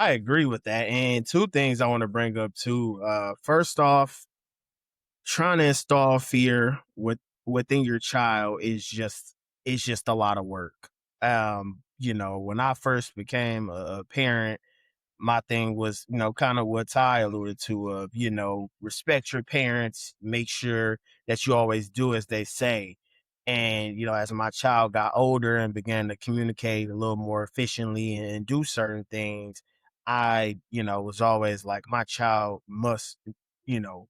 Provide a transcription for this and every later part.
I agree with that. And two things I want to bring up too. First off, trying to install fear within your child is just a lot of work. When I first became a parent, my thing was, kind of what Ty alluded to of, respect your parents, make sure that you always do as they say. And, as my child got older and began to communicate a little more efficiently and do certain things, I, was always like, my child must,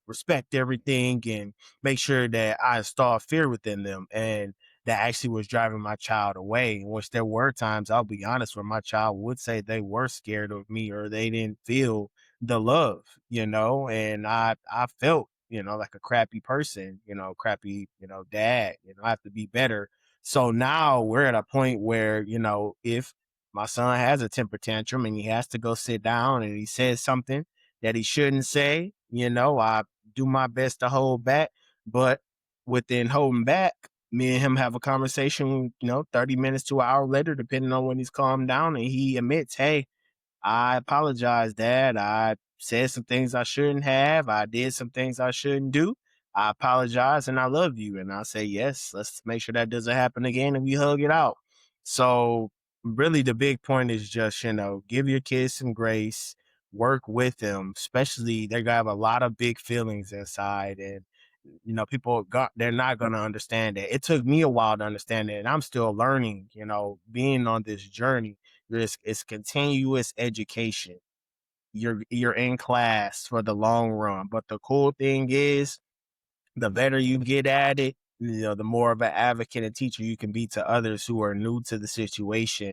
respect everything and make sure that I install fear within them. And that actually was driving my child away. In which there were times, I'll be honest, where my child would say they were scared of me or they didn't feel the love, and I felt, like a crappy person, crappy, dad, I have to be better. So now we're at a point where, if my son has a temper tantrum and he has to go sit down and he says something that he shouldn't say, I do my best to hold back. But within holding back, me and him have a conversation, 30 minutes to an hour later, depending on when he's calmed down, and he admits, hey, I apologize, Dad. I said some things I shouldn't have. I did some things I shouldn't do. I apologize and I love you. And I say, yes, let's make sure that doesn't happen again. And we hug it out. So, really, the big point is just, give your kids some grace, work with them, especially they're going to have a lot of big feelings inside. And, they're not going to understand it. It took me a while to understand it. And I'm still learning, being on this journey. It's continuous education. You're in class for the long run. But the cool thing is, the better you get at it, the more of an advocate and teacher you can be to others who are new to the situation.